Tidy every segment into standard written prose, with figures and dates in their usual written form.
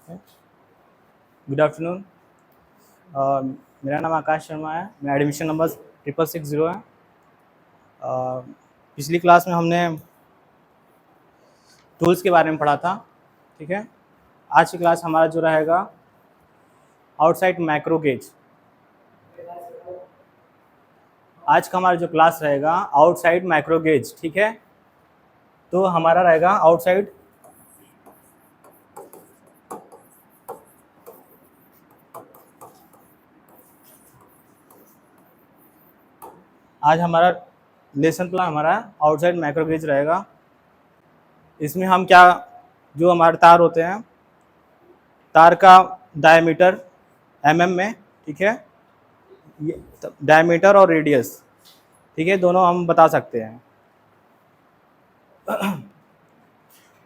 Good afternoon. मेरा नाम आकाश शर्मा है। मेरा एडमिशन नंबर 6660 है। पिछली क्लास में हमने टूल्स के बारे में पढ़ा था। ठीक है, आज की क्लास हमारा जो रहेगा आउटसाइड मैक्रो गेज। आज का हमारा जो क्लास रहेगा आउटसाइड मैक्रो गेज। ठीक है, तो हमारा रहेगा आउटसाइड आज हमारा लेसन प्लान हमारा आउटसाइड मैक्रो गेज रहेगा। इसमें हम क्या, जो हमारे तार होते हैं, तार का डायमीटर mm में, ठीक है, डायमीटर और रेडियस, ठीक है, दोनों हम बता सकते हैं।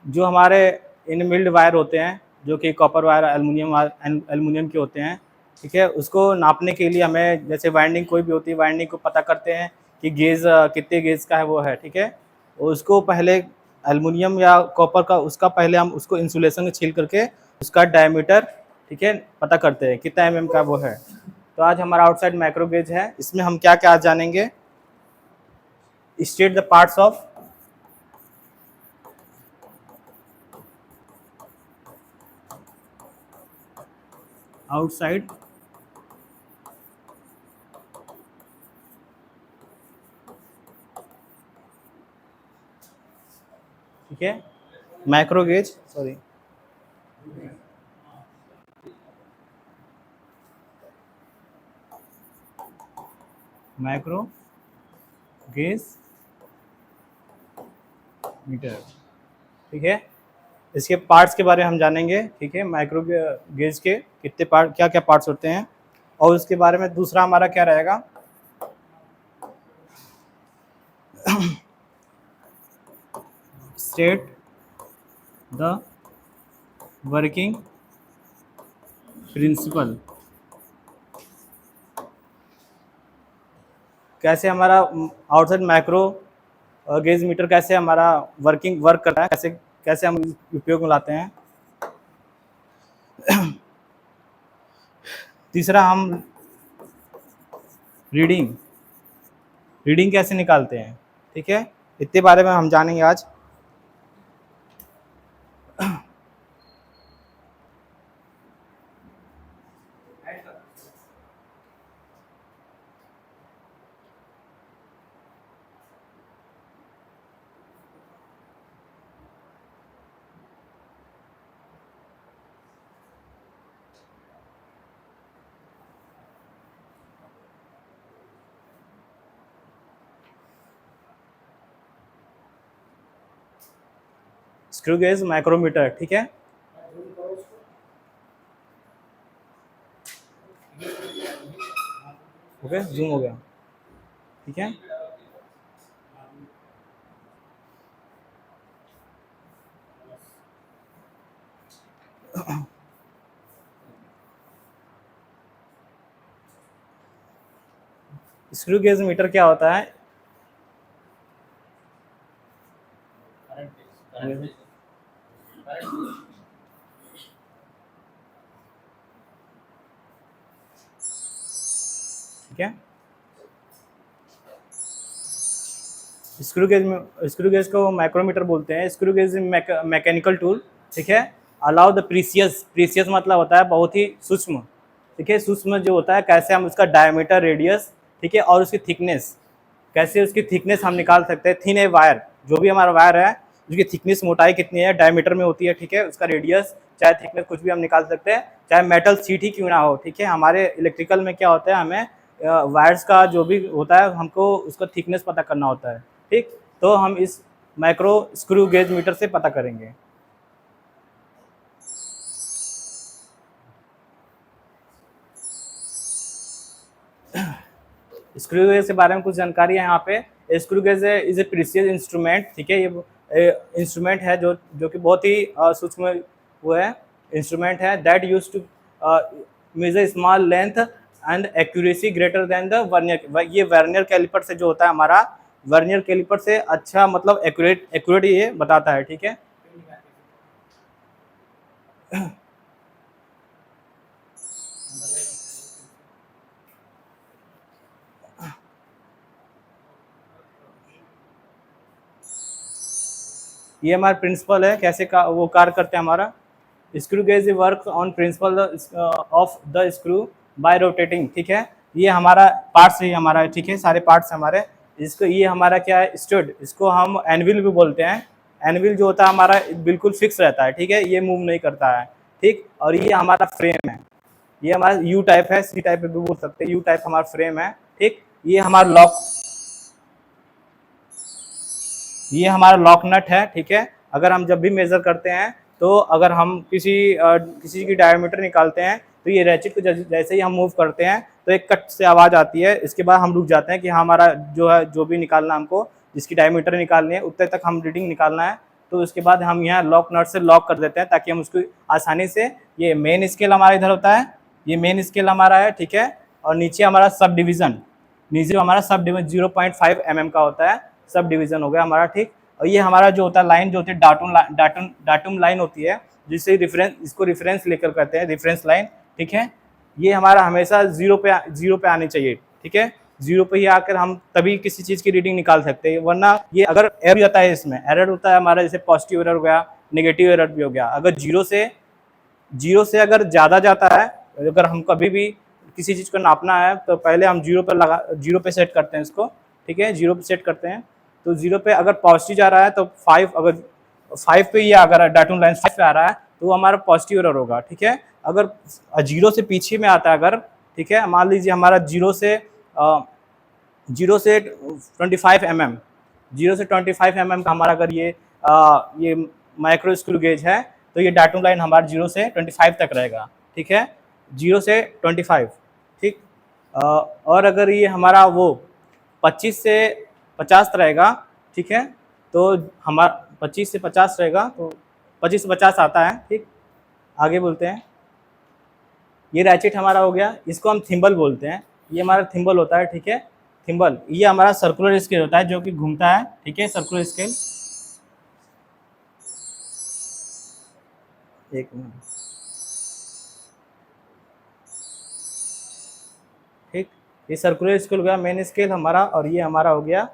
जो हमारे इनबिल्ड वायर होते हैं, जो कि कॉपर वायर, एल्युमिनियम के होते हैं, ठीक है, उसको नापने के लिए हमें, जैसे वाइंडिंग कोई भी होती है, वाइंडिंग को पता करते हैं कि गेज कितने गेज का है वो है। ठीक है, उसको पहले एल्युमिनियम या कॉपर का, उसका पहले हम उसको इंसुलेशन से छील करके उसका डायमीटर, ठीक है, पता करते हैं कितना mm का वो है। तो आज हमारा आउटसाइड मैक्रो गेज है। इसमें हम क्या क्या जानेंगे? State the parts of outside ठीक है macro gauge, sorry, macro gauge meter. ठीक है, इसके पार्ट्स के बारे में हम जानेंगे। ठीक है, माइक्रो गेज के कितने पार्ट, क्या क्या पार्ट्स होते हैं, और उसके बारे में दूसरा हमारा क्या रहेगा, स्टेट द वर्किंग प्रिंसिपल। कैसे हमारा आउटसाइड माइक्रो गेज मीटर कैसे हमारा वर्क करता है, कैसे कैसे हम उपयोग में लाते हैं। तीसरा हम रीडिंग कैसे निकालते हैं। ठीक है, इतने बारे में हम जानेंगे आज। Screw gauge micrometer. ठीक है, ओके, जूम हो गया। ठीक है, स्क्रू गेज मीटर क्या होता है? ठीक है, स्क्रू गेज को माइक्रोमीटर बोलते हैं। Screw gauge mechanical tool. ठीक है, अलाउ द प्रीसियस मतलब होता है बहुत ही सूक्ष्म। ठीक है, सूक्ष्म जो होता है, कैसे हम उसका डायमीटर, रेडियस, ठीक है, और उसकी थिकनेस, कैसे उसकी थिकनेस हम निकाल सकते हैं। थिन ए वायर, जो भी हमारा वायर है, उसकी थिकनेस, मोटाई कितनी है, डायमीटर में होती है। ठीक है, उसका रेडियस, चाहे थिकनेस, कुछ भी हम निकाल सकते हैं, चाहे मेटल सीट ही क्यों ना हो। ठीक है, हमारे इलेक्ट्रिकल में क्या होता है, हमें वायर्स का जो भी होता है, हमको उसका थिकनेस पता करना होता है। ठीक, तो हम इस माइक्रो स्क्रू गेज मीटर से पता करेंगे। स्क्रू गेज के बारे में कुछ जानकारी है यहाँ पे। Screw gauge is a precious instrument. ठीक है, ये इंस्ट्रूमेंट है जो कि बहुत ही सूक्ष्म वो है, इंस्ट्रूमेंट है, that use to measure small length and accuracy greater than the vernier. ये वर्नियर कैलिपर से जो होता है हमारा, वर्नियर कैलिपर से अच्छा, मतलब एक्यूरेट ये बताता है। ठीक है, ये हमारा प्रिंसिपल है, कैसे का वो कार्य करते हैं हमारा। Screw gauge work on principle of the screw bye rotating, ठीक है। ये हमारा पार्ट्स ही हमारा, ठीक है, सारे पार्ट्स हमारे। इसको ये हमारा क्या है, स्टड, इसको हम एनविल भी बोलते हैं। एनविल जो होता है हमारा बिल्कुल फिक्स रहता है, ठीक है, ये मूव नहीं करता है, ठीक। और ये हमारा फ्रेम है, ये हमारा यू टाइप है, सी टाइप भी बोल सकते हैं, यू टाइप हमारा फ्रेम है, ठीक। ये हमारा लॉक, ये हमारा लॉक नट है, ठीक है। अगर हम जब भी मेजर करते हैं तो अगर हम किसी की डायमीटर निकालते हैं तो ये रैचेट को जैसे ही हम मूव करते हैं तो एक कट से आवाज़ आती है, इसके बाद हम रुक जाते हैं कि हमारा जो है, जो भी निकालना हमको, जिसकी डायमीटर निकालनी है उतने तक हम रीडिंग निकालना है, तो उसके बाद हम यहाँ लॉक नट से लॉक कर देते हैं ताकि हम उसको आसानी से, ये मेन स्केल हमारा इधर होता है, ये मेन स्केल हमारा है, ठीक है। और नीचे हमारा सब डिवीज़न, नीचे हमारा सब डिवीजन 0.5 mm का होता है, सब डिवीज़न हो गया हमारा, ठीक। और ये हमारा जो होता है लाइन जो होती है डाटूम लाइन होती है, जिससे रेफरेंस, इसको रेफरेंस लेकर कहते हैं, रेफरेंस लाइन, ठीक है। ये हमारा हमेशा जीरो पे आनी चाहिए, ठीक है। जीरो पे ही आकर हम तभी किसी चीज़ की रीडिंग निकाल सकते हैं, वरना ये अगर एरर जाता है, इसमें एरर होता है हमारा, जैसे पॉजिटिव एरर हो गया, नेगेटिव एरर भी हो गया। अगर जीरो से अगर ज़्यादा जाता है, अगर हम कभी भी किसी चीज़ को नापना है तो पहले हम जीरो पे सेट करते हैं इसको, ठीक है, जीरो पे सेट करते हैं। तो जीरो पे अगर पॉजिटिव जा रहा है तो 5, अगर 5 पे ही अगर डाटूम लाइन 5 पे आ रहा है तो वो हमारा पॉजिटिव एरर होगा, ठीक है। अगर जीरो से पीछे में आता है अगर, ठीक है, मान लीजिए हमारा जीरो से 25 mm, जीरो से 25 mm का हमारा अगर ये माइक्रो स्क्रू गेज है तो ये डाटूम लाइन हमारा 0 से 25 तक रहेगा, ठीक है, 0 से 25, ठीक। और अगर ये हमारा वो 25 से 50 रहेगा, ठीक है, तो हमारा 25 से 50 रहेगा, तो 25 से 50 आता है, ठीक। आगे बोलते हैं, ये रैचेट हमारा हो गया, इसको हम थिम्बल बोलते हैं, ये हमारा थिम्बल होता है, ठीक है, थिम्बल। ये हमारा सर्कुलर स्केल होता है जो कि घूमता है, ठीक है, सर्कुलर स्केल। एक मिनट, ठीक। ये सर्कुलर स्केल हो गया मेन स्केल हमारा, और ये हमारा हो गया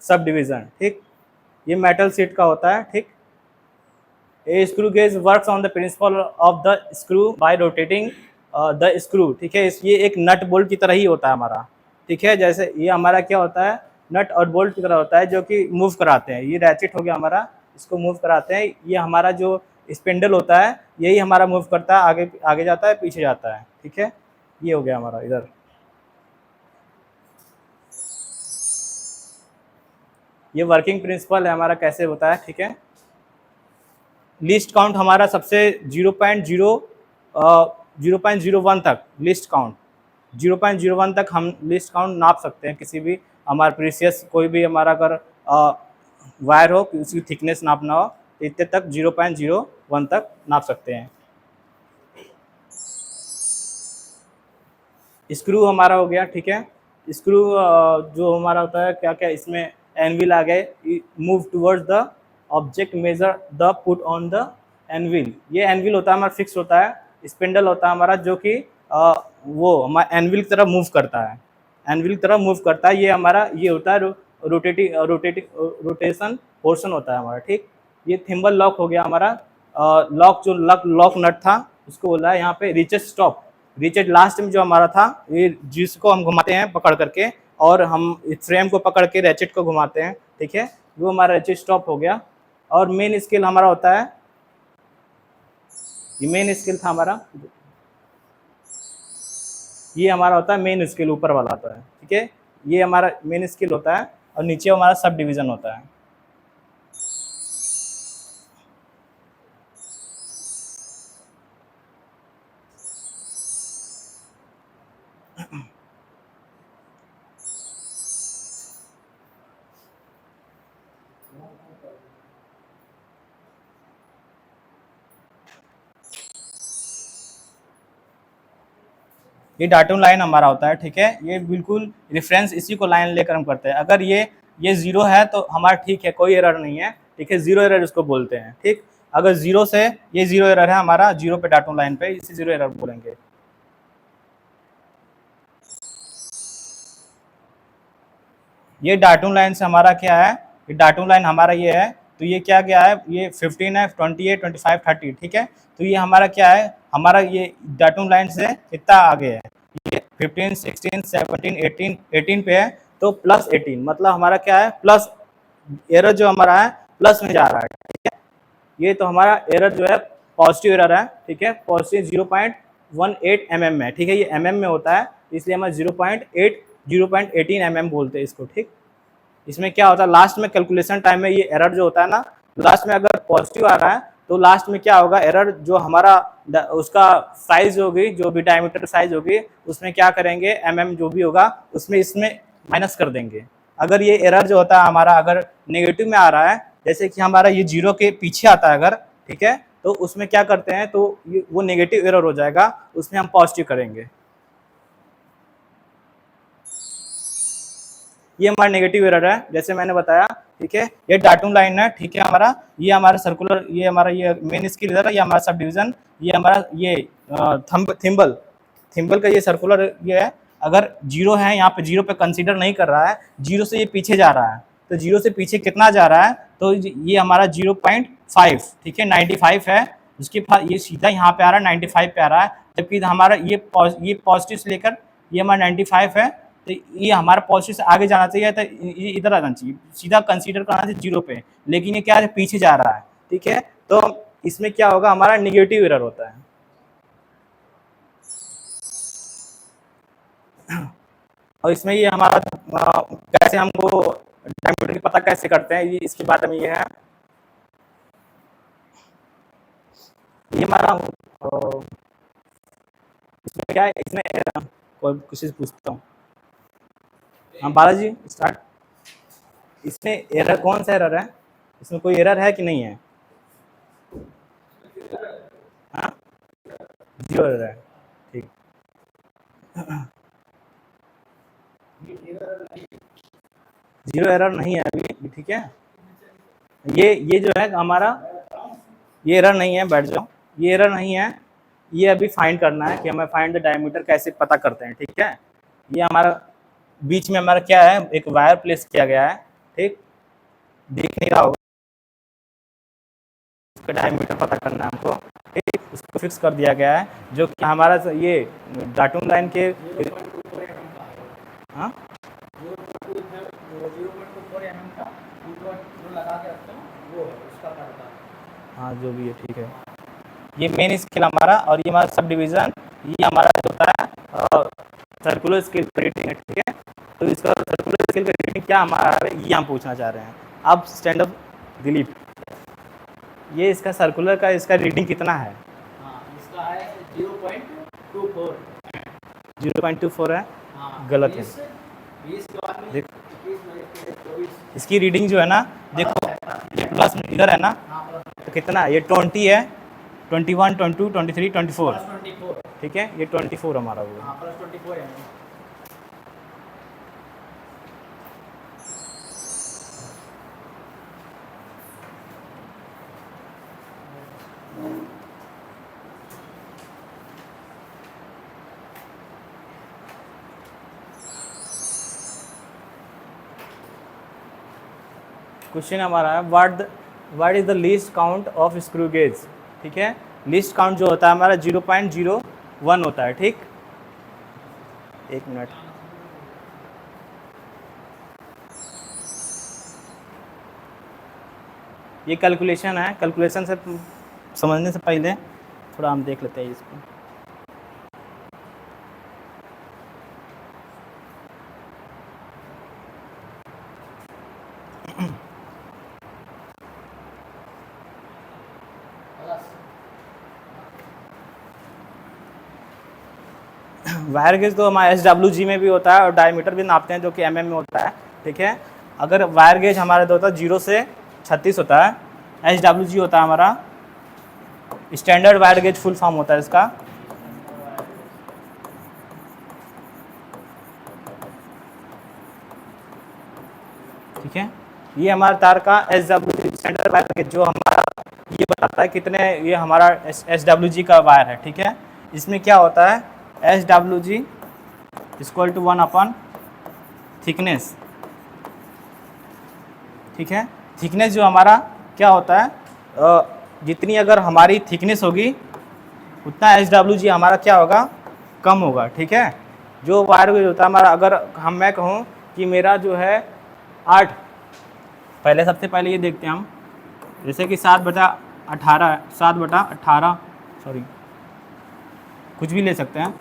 सब डिवीज़न, ठीक। ये मेटल सीट का होता है, ठीक। ए screw gauge works on the principle of the screw bye rotating the screw, ठीक है। ये एक नट बोल्ट की तरह ही होता है हमारा, ठीक है। जैसे ये हमारा क्या होता है, नट और बोल्ट की तरह होता है जो कि मूव कराते हैं। ये रैचेट हो गया हमारा, इसको मूव कराते हैं। ये हमारा जो स्पिंडल होता है यही हमारा मूव करता है, आगे आगे जाता है, पीछे जाता है, ठीक है। ये हो गया हमारा इधर। ये वर्किंग प्रिंसिपल है हमारा, कैसे होता है, ठीक है। लिस्ट काउंट हमारा सबसे 0.01 तक लिस्ट काउंट, 0.01 तक हम लिस्ट काउंट नाप सकते हैं। किसी भी हमारा प्रीसियस कोई भी हमारा अगर वायर हो, उसकी थिकनेस नापना हो तो इतने तक 0.01 तक नाप सकते हैं। स्क्रू हमारा हो गया, ठीक है। स्क्रू जो हमारा होता है, क्या क्या इसमें एनविल आ गए, move towards the object, measure the put on the anvil. ये एनविल होता है हमारा, फिक्स होता है। स्पिंडल होता है हमारा जो कि वो हमारा एनविल की तरफ मूव करता है, एनविल की तरफ मूव करता है। ये हमारा ये होता है रोटेशन पोर्शन होता है हमारा, ठीक। ये थिम्बल लॉक हो गया हमारा। लॉक जो लॉक नट था उसको बोला है यहाँ पे रिचेट स्टॉप। रिचेट लास्ट में जो हमारा था, ये जिसको हम घुमाते हैं पकड़ करके, और हम फ्रेम को पकड़ के रैचेट को घुमाते हैं, ठीक है, वो हमारा रैचेट स्टॉप हो गया। और मेन स्केल हमारा होता है, ये मेन स्केल था हमारा, ये हमारा होता है मेन स्केल, ऊपर वाला होता है, ठीक है। ये हमारा मेन स्केल होता है और नीचे हमारा सब डिवीजन होता है। ये डाटूम लाइन हमारा होता है, ठीक है। ये बिल्कुल रेफरेंस इसी को लाइन लेकर हम करते हैं। अगर ये जीरो है तो हमारा ठीक है, कोई एरर नहीं है, ठीक है, जीरो एरर इसको बोलते हैं, ठीक। अगर जीरो से, ये जीरो एरर है हमारा, जीरो पे डाटूम लाइन पे, इसे जीरो एरर बोलेंगे। ये डाटूम लाइन से हमारा क्या है, ये डाटूम लाइन हमारा ये है तो ये क्या गया है, ये 15 है, 28, 25, 30, ठीक है। तो ये हमारा क्या है, हमारा ये डाटम लाइन से कितना आगे है, ये 15, 16, 17, 18, 18 पे है, तो प्लस 18 मतलब हमारा क्या है, प्लस एरर जो हमारा है प्लस में जा रहा है, ठीक है। ये तो हमारा एरर जो है पॉजिटिव एरर है, ठीक है, पॉजिटिव 0.18 mm में, ठीक है, ये mm में होता है, इसलिए हम 0.18 mm बोलते हैं इसको, ठीक। इसमें क्या होता है, लास्ट में कैलकुलेशन टाइम में ये एरर जो होता है ना, लास्ट में अगर पॉजिटिव आ रहा है तो लास्ट में क्या होगा, एरर जो हमारा उसका साइज होगी, जो भी डायमीटर साइज होगी, उसमें क्या करेंगे, mm जो भी होगा उसमें इसमें माइनस कर देंगे। अगर ये एरर जो होता है हमारा अगर नेगेटिव में आ रहा है, जैसे कि हमारा ये 0 के पीछे आता है अगर, ठीक है, तो उसमें क्या करते हैं, तो वो नेगेटिव एरर हो जाएगा, उसमें हम पॉजिटिव करेंगे। ये हमारा नेगेटिव एरर है, जैसे मैंने बताया, ठीक है। ये डाटम लाइन है, ठीक है, हमारा ये हमारा सर्कुलर, ये हमारा ये मेन स्केल इधर है, ये हमारा सब डिवीजन, ये हमारा ये थिम्बल का ये सर्कुलर ये है। अगर 0 है, यहाँ पे 0 पे कंसीडर नहीं कर रहा है, 0 से ये पीछे जा रहा है, तो 0 से पीछे कितना जा रहा है, तो ये हमारा 0.5, ठीक है, 95 है, उसके बाद ये सीधा यहाँ पे आ रहा है, 95 पे आ रहा है, जबकि हमारा ये पॉजिटिव से लेकर ये हमारा 95 है, तो ये हमारा पॉजिटिव से आगे जाना चाहिए, तो ये इधर आना चाहिए, सीधा कंसीडर करना चाहिए 0 पे, लेकिन ये क्या है, पीछे जा रहा है, ठीक है। तो इसमें क्या होगा, हमारा नेगेटिव एरर होता है। और इसमें ये हमारा कैसे हमको डायमीटर की पता कैसे करते हैं, ये इसके बारे में ये है। ये हमारा इसमें क्या है, इसमें कोई कुछ पूछता हूँ। हाँ बालाजी स्टार्ट। इसमें एरर कौन सा एरर है, इसमें कोई एरर है कि नहीं है? हाँ 0 एरर है, ठीक। जीरो एरर नहीं है अभी, ठीक है। ये जो है हमारा, ये एरर नहीं है, बैठ जाओ, ये एरर नहीं है, ये अभी फाइंड करना है कि हमें फाइंड द डायमीटर कैसे पता करते हैं, ठीक है। ये हमारा बीच में हमारा क्या है, एक वायर प्लेस किया गया है, ठीक, दिख नहीं रहा होगा, उसका डायमीटर पता करना है हमको, ठीक, उसको फिक्स कर दिया गया है, जो कि हमारा ये डाटम लाइन के, हाँ हाँ जो भी है, ठीक है। ये मेन स्केल हमारा, और ये हमारा सब डिवीज़न, ये हमारा जो होता है सर्कुलर स्केल का रेटिंग है, ठीक है। तो इसका सर्कुलर स्केल का रेटिंग क्या हमारा है, ये हम पूछना चाह रहे हैं। अब स्टैंड अप दिलीप, ये इसका सर्कुलर का इसका रीडिंग कितना है? इसका है 0.24 0.24 है, गलत है। 20 के बाद में देख 24 इसकी रीडिंग जो है ना, देखो ये प्लस इधर है ना, तो कितना है, ये 20 है, 21, 22, 23, 24, 24 ठीक है, ये 24 हमारा होगा। प्लस 24 है। क्वेश्चन हमारा है what is the least count of screw gauge, ठीक है। लीस्ट काउंट जो होता है हमारा 0.01 होता है, ठीक। एक मिनट, ये कैलकुलेशन है, कैलकुलेशन से समझने से पहले थोड़ा हम देख लेते हैं इसको। वायर गेज तो हमारा SWG में भी होता है, और डायमीटर भी नापते हैं जो कि mm में होता है, ठीक है। अगर वायर गेज हमारा जो होता है 0 से 36 होता है, SWG होता है हमारा standard wire gauge, full form होता है इसका। ठीक है, ये हमारा तार का SWG स्टैंडर्ड वायर गेज, जो हमारा ये बताता है कितने, ये हमारा SWG का वायर है, ठीक है। इसमें क्या होता है, SWG इक्वल टू 1/, थिकनेस, ठीक है। थिकनेस जो हमारा क्या होता है, जितनी अगर हमारी थिकनेस होगी उतना SWG हमारा क्या होगा, कम होगा। ठीक है, जो वायर गेज होता है हमारा, अगर मैं कहूँ कि मेरा जो है 8, पहले सबसे पहले ये देखते हैं हम, जैसे कि 7/18 है, 7/18 सॉरी कुछ भी ले सकते हैं,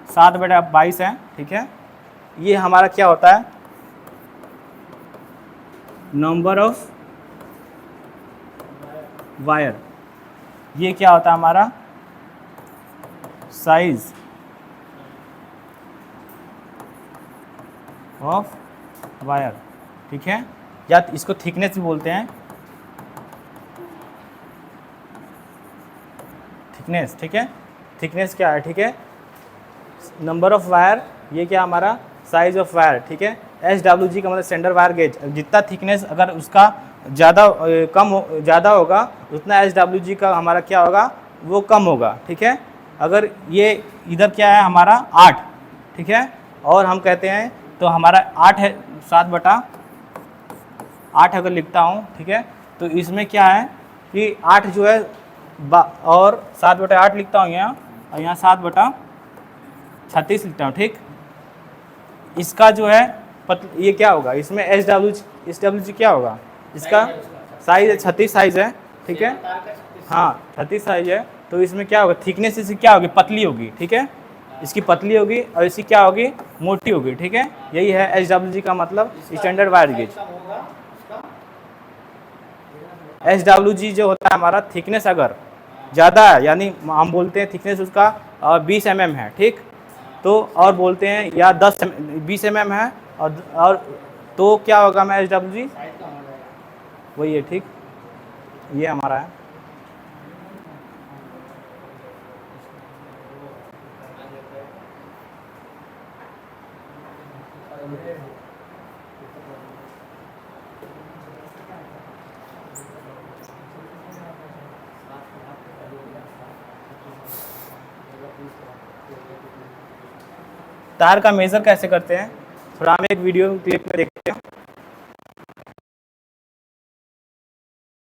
7/22 है। ठीक है, ये हमारा क्या होता है, नंबर ऑफ वायर। ये क्या होता है हमारा, साइज ऑफ वायर। ठीक है, या इसको थिकनेस भी बोलते हैं, थिकनेस। ठीक है, थिकनेस क्या है, ठीक है, नंबर ऑफ वायर, ये क्या हमारा साइज ऑफ वायर। ठीक है, SWG का मतलब स्टैंडर्ड वायर गेज, जितना थिकनेस अगर उसका ज़्यादा होगा उतना SWG का हमारा क्या होगा, वो कम होगा। ठीक है, अगर ये इधर क्या है हमारा 8, ठीक है, और हम कहते हैं तो हमारा 8 है, 7/8 अगर लिखता हूँ, ठीक है, तो इसमें क्या है कि 8 जो है और 7/8 लिखता हूँ यहाँ, और यहाँ 7/36 लिखता हूँ। ठीक, इसका जो है ये क्या होगा, इसमें SWG क्या होगा, इसका साइज 36 साइज है। ठीक है, तार का 36 हाँ 36 साइज है, तो इसमें क्या होगा, थिकनेस इसकी क्या होगी, पतली होगी। ठीक है, इसकी पतली होगी और इसकी क्या होगी, मोटी होगी। ठीक है, यही है SWG का मतलब, स्टैंडर्ड वायर गेज। कम होगा उसका। SWG जो होता है हमारा, थिकनेस अगर ज़्यादा है, यानी हम बोलते हैं थिकनेस उसका 20 mm है। ठीक, तो और बोलते हैं या 20 mm है, और तो क्या होगा मैं SWG, साइज कम हो जाएगा। वही है। ठीक, ये हमारा है। तार का मेजर कैसे करते हैं, थोड़ा हम एक वीडियो क्लिप में देखते हैं।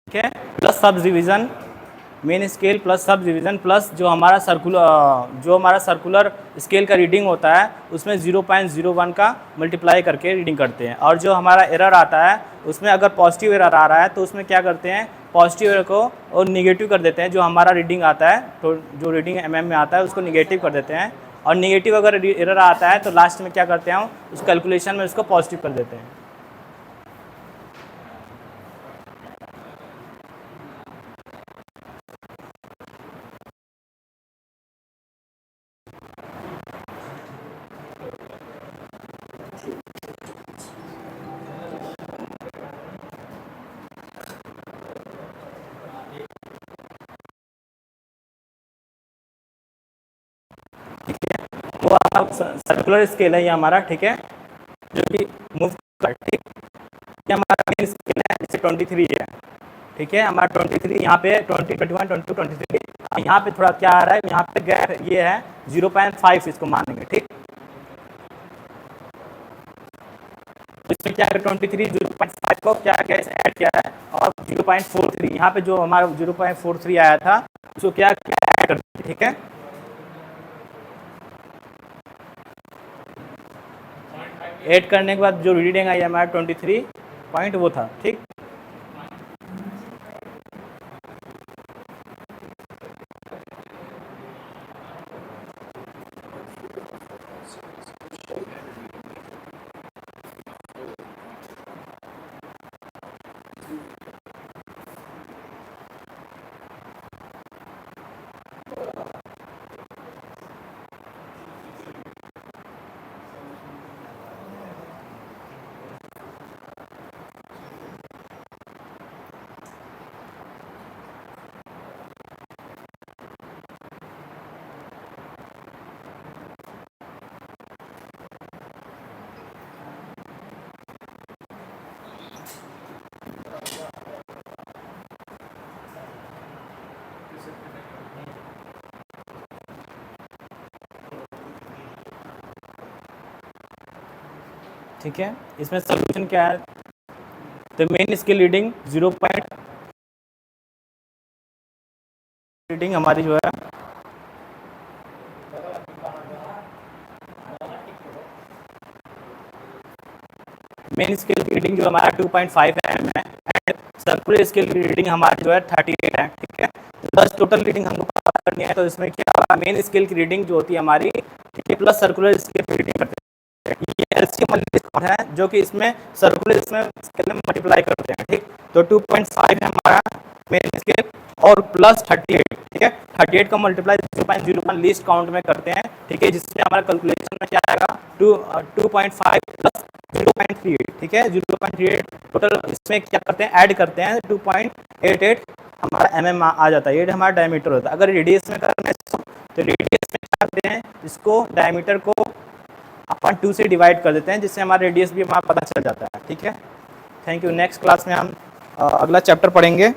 ठीक है, plus sub division, main scale plus sub division plus जो हमारा सर्कुलर स्केल का रीडिंग होता है उसमें 0.01 का मल्टीप्लाई करके रीडिंग करते हैं। और जो हमारा एरर आता है उसमें अगर पॉजिटिव एरर आ रहा है तो उसमें क्या करते हैं, पॉजिटिव एरर को और निगेटिव कर देते हैं। जो हमारा रीडिंग आता है, तो जो रीडिंग mm में आता है उसको निगेटिव कर देते हैं, और निगेटिव अगर एरर आता है तो लास्ट में क्या करते हैं, उस कैलकुलेशन में उसको पॉजिटिव कर देते हैं। वो सर्कुलर स्केल है ये हमारा। ठीक है, जो कि मूव कर, ठीक, ये हमारा मेन स्केल है, जैसे 23 है। ठीक है, हमारा 23 यहाँ पे 20, 21, 22, 23, यहाँ पे थोड़ा क्या आ रहा है, यहाँ पे गैप ये है 0.5, इसको मानेंगे। ठीक, इसमें क्या है 23 0.5 को क्या ऐड किया है, और 0.43 यहाँ पे जो हमारा 0.43 आया था उसको क्या ऐड कर दिया। ठीक है, ऐड करने के बाद जो रीडिंग आई हमारा 23 पॉइंट वो था। ठीक, ठीक है, इसमें सोल्यूशन क्या है, तो मेन स्केल रीडिंग 0. रीडिंग हमारी जो है मेन स्केल की रीडिंग जो हमारा 2.5 mm है एंड सर्कुलर स्केल की रीडिंग हमारी जो है 38 है, ठीक है। 10 टोटल रीडिंग हमको पता करनी है, तो इसमें क्या होगा, मेन स्केल की रीडिंग जो होती है हमारी, ठीक है, प्लस सर्कुलर स्केल की रीडिंग करते हैं। ये एलसीएम डिस्काउंट है जो कि इसमें सर्कुलर इसमें स्केल में मल्टीप्लाई करते हैं, ठीक। तो 2.5 है हमारा मेन स्केल और प्लस 38, ठीक है। 38 का मल्टीप्लाई 0.01 लीस्ट काउंट में करते हैं, ठीक है, जिससे हमारा कैलकुलेशन में क्या आएगा 2.5 प्लस 0.38, ठीक है। 0.38 टोटल इसमें क्या करते हैं, ऐड करते हैं 2.88 हमारा mm आ जाता है, ये हमारा डायमीटर होता है। अगर रेडियस में करना है तो रेडियस में क्या करते हैं, इसको डायमीटर को अपन 2 से डिवाइड कर देते हैं, जिससे हमारा रेडियस भी हमारा पता चल जाता है, ठीक है। Thank you. नेक्स्ट क्लास में हम अगला चैप्टर पढ़ेंगे।